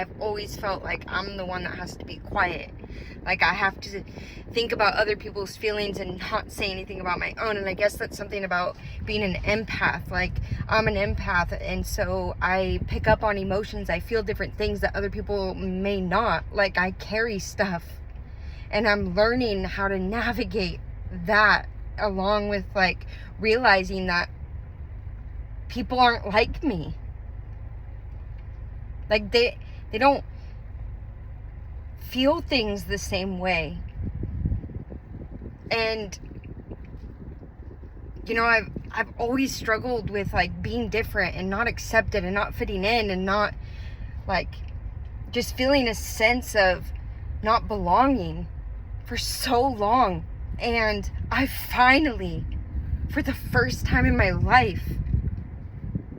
I've always felt like I'm the one that has to be quiet. Like I have to think about other people's feelings and not say anything about my own. And I guess that's something about being an empath. Like I'm an empath, and so I pick up on emotions. I feel different things that other people may not. Like I carry stuff, and I'm learning how to navigate that, along with like realizing that people aren't like me. Like they don't feel things the same way. And you know, I've always struggled with like being different and not accepted and not fitting in and not like just feeling a sense of not belonging for so long. And I finally, for the first time in my life,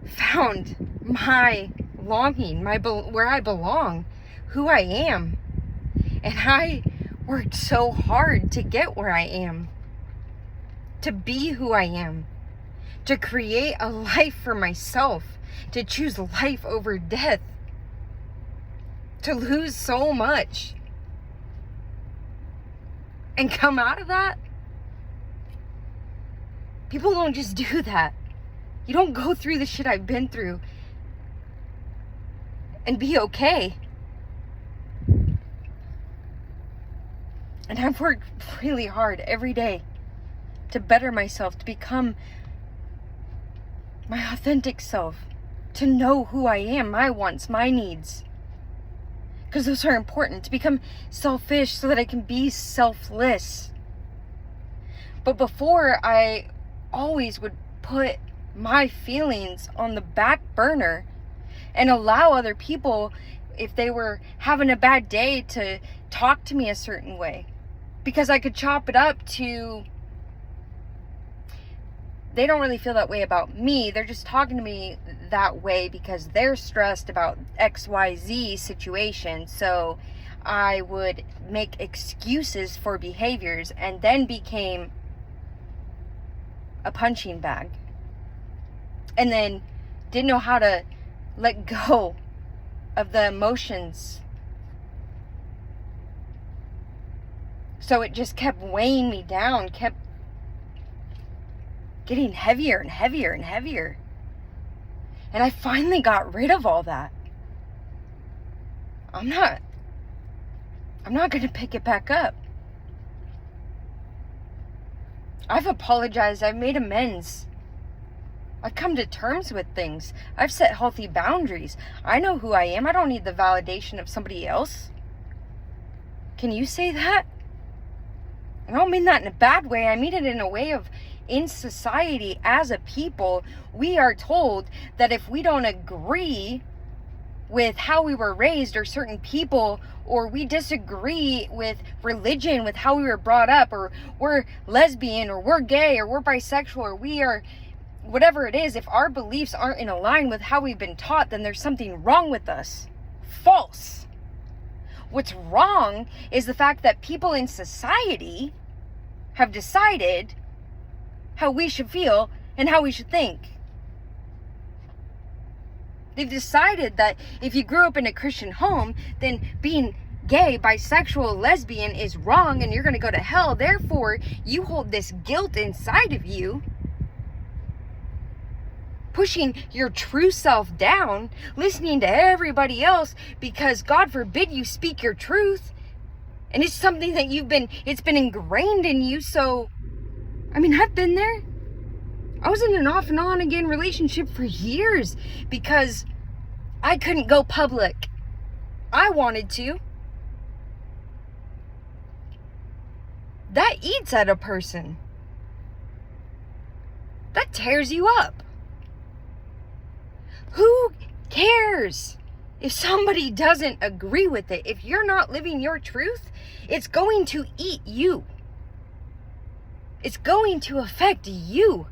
found my longing, where I belong, who I am. And I worked so hard to get where I am, to be who I am, to create a life for myself, to choose life over death, to lose so much and come out of that. People don't just do that. You don't go through the shit I've been through and be okay. And I've worked really hard every day to better myself, to become my authentic self, to know who I am, my wants, my needs. Because those are important, to become selfish so that I can be selfless. But before, I always would put my feelings on the back burner and allow other people, if they were having a bad day, to talk to me a certain way. Because I could chop it up to, they don't really feel that way about me. They're just talking to me that way because they're stressed about XYZ situation. So I would make excuses for behaviors and then became a punching bag. And then didn't know how to let go of the emotions. So it just kept weighing me down, kept getting heavier and heavier and heavier. And I finally got rid of all that. I'm not going to pick it back up. I've apologized. I've made amends. I've come to terms with things. I've set healthy boundaries. I know who I am. I don't need the validation of somebody else. Can you say that? I don't mean that in a bad way. I mean it in a way of, in society, as a people, we are told that if we don't agree with how we were raised or certain people, or we disagree with religion, with how we were brought up, or we're lesbian, or we're gay, or we're bisexual, or we are whatever it is, if our beliefs aren't in line with how we've been taught, then there's something wrong with us. False. What's wrong is the fact that people in society have decided how we should feel and how we should think. They've decided that if you grew up in a Christian home, then being gay, bisexual, lesbian is wrong and you're going to go to hell. Therefore, you hold this guilt inside of you, pushing your true self down, listening to everybody else because God forbid you speak your truth. And it's something that it's been ingrained in you. So, I mean, I've been there. I was in an off and on again relationship for years because I couldn't go public. I wanted to. That eats at a person. That tears you up. Who cares if somebody doesn't agree with it? If you're not living your truth, it's going to eat you. It's going to affect you.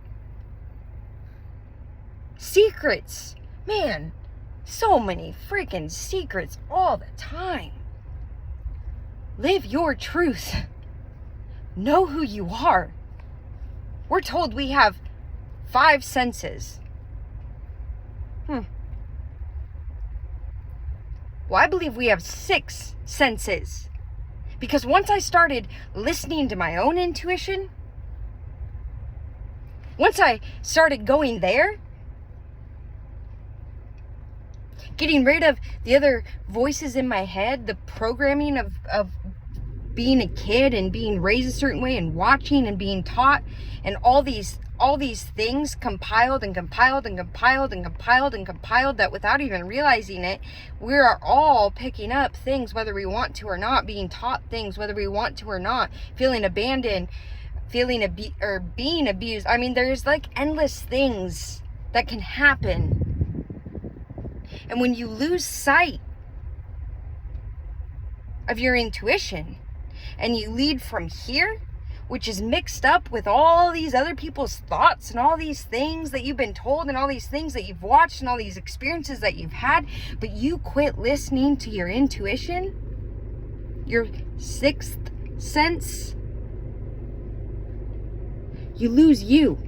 Secrets. Man, so many freaking secrets all the time. Live your truth. Know who you are. We're told we have 5 senses. Well, I believe we have 6 senses. Because once I started listening to my own intuition, once I started going there, getting rid of the other voices in my head, the programming of being a kid and being raised a certain way and watching and being taught, and all these things compiled and compiled and compiled and compiled and compiled, that without even realizing it, we are all picking up things whether we want to or not, being taught things whether we want to or not, feeling abandoned, being abused. I mean, there's like endless things that can happen. And when you lose sight of your intuition and you lead from here, which is mixed up with all these other people's thoughts and all these things that you've been told and all these things that you've watched and all these experiences that you've had, but you quit listening to your intuition, your 6th sense, you lose you.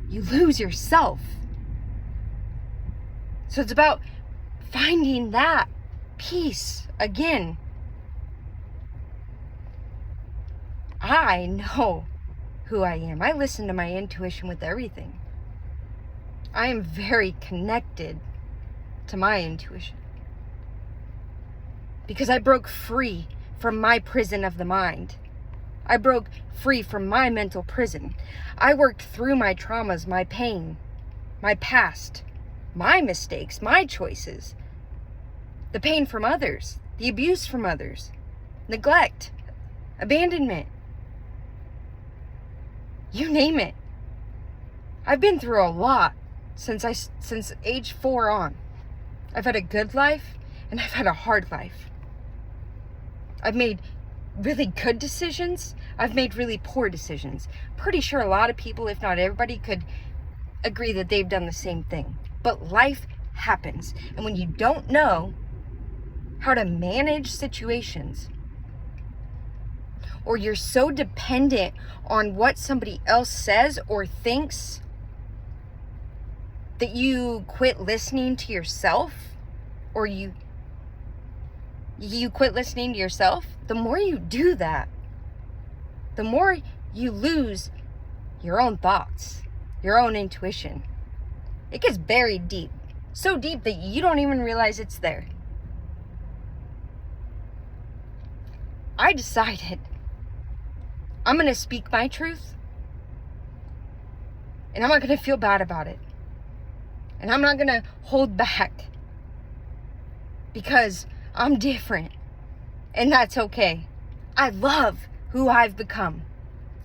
You lose yourself. So it's about finding that peace again. I know who I am. I listen to my intuition with everything. I am very connected to my intuition. Because I broke free from my prison of the mind. I broke free from my mental prison. I worked through my traumas, my pain, my past, my mistakes, my choices, the pain from others, the abuse from others, neglect, abandonment. You name it. I've been through a lot since age 4 on. I've had a good life and I've had a hard life. I've made really good decisions. I've made really poor decisions. Pretty sure a lot of people, if not everybody, could agree that they've done the same thing. But life happens. And when you don't know how to manage situations, or you're so dependent on what somebody else says or thinks that you quit listening to yourself, or you quit listening to yourself, the more you do that, the more you lose your own thoughts, your own intuition. It gets buried deep, so deep that you don't even realize it's there. I decided I'm going to speak my truth, and I'm not going to feel bad about it. And I'm not going to hold back, because I'm different, and that's okay. I love who I've become.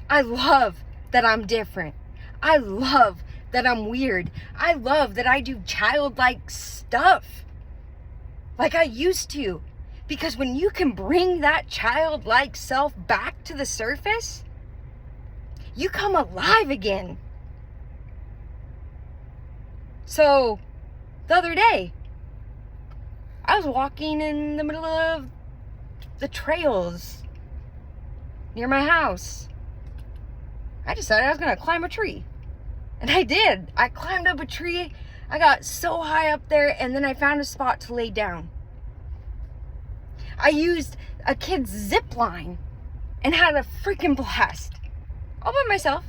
I love that I'm different. I love that I'm weird. I love that I do childlike stuff like I used to. Because when you can bring that childlike self back to the surface, you come alive again. So, the other day, I was walking in the middle of the trails near my house. I decided I was going to climb a tree. And I did. I climbed up a tree. I got so high up there, and then I found a spot to lay down. I used a kid's zip line and had a freaking blast. All by myself.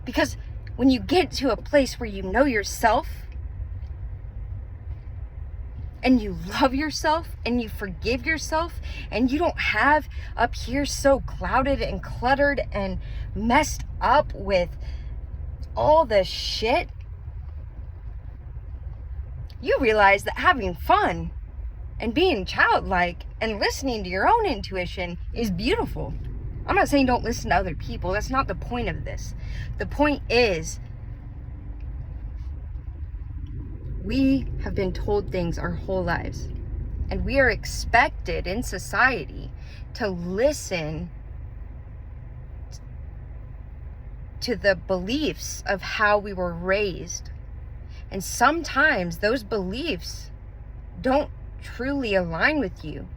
Because when you get to a place where you know yourself, and you love yourself, and you forgive yourself, and you don't have up here so clouded and cluttered and messed up with all the shit, you realize that having fun and being childlike and listening to your own intuition is beautiful. I'm not saying don't listen to other people. That's not the point of this. The point is, we have been told things our whole lives, and we are expected in society to listen to the beliefs of how we were raised. And sometimes those beliefs don't truly align with you.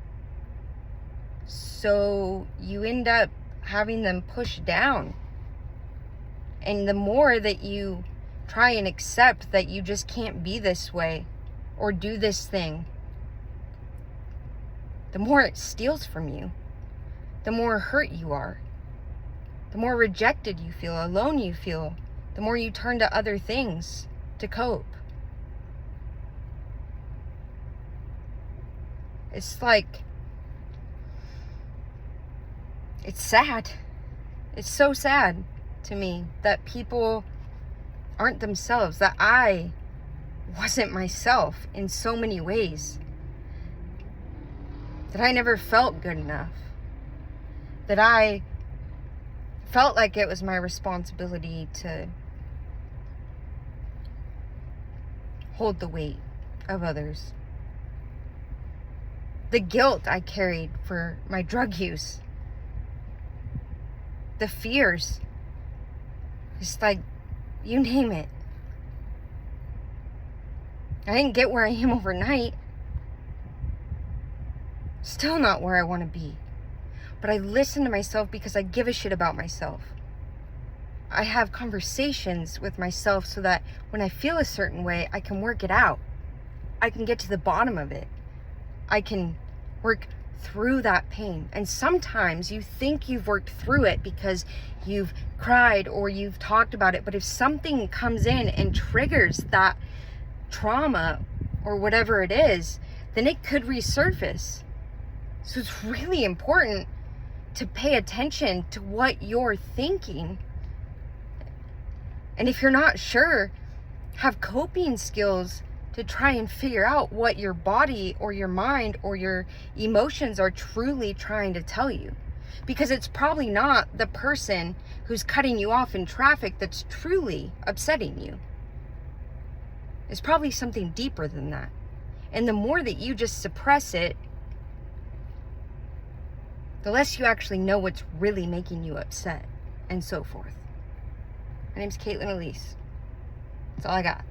So you end up having them pushed down. And the more that you try and accept that you just can't be this way, or do this thing, the more it steals from you, the more hurt you are, the more rejected you feel, alone you feel, the more you turn to other things to cope. It's like, it's sad. It's so sad to me that people aren't themselves, that I wasn't myself in so many ways, that I never felt good enough, that I felt like it was my responsibility to hold the weight of others. The guilt I carried for my drug use, the fears, just like, you name it. I didn't get where I am overnight. Still not where I want to be. But I listen to myself because I give a shit about myself. I have conversations with myself so that when I feel a certain way, I can work it out. I can get to the bottom of it. I can work through that pain. And sometimes you think you've worked through it because you've cried or you've talked about it. But if something comes in and triggers that trauma or whatever it is, then it could resurface. So it's really important to pay attention to what you're thinking. And if you're not sure, have coping skills to try and figure out what your body or your mind or your emotions are truly trying to tell you. Because it's probably not the person who's cutting you off in traffic that's truly upsetting you. It's probably something deeper than that. And the more that you just suppress it, the less you actually know what's really making you upset, and so forth. My name's Katelyn Alise. That's all I got.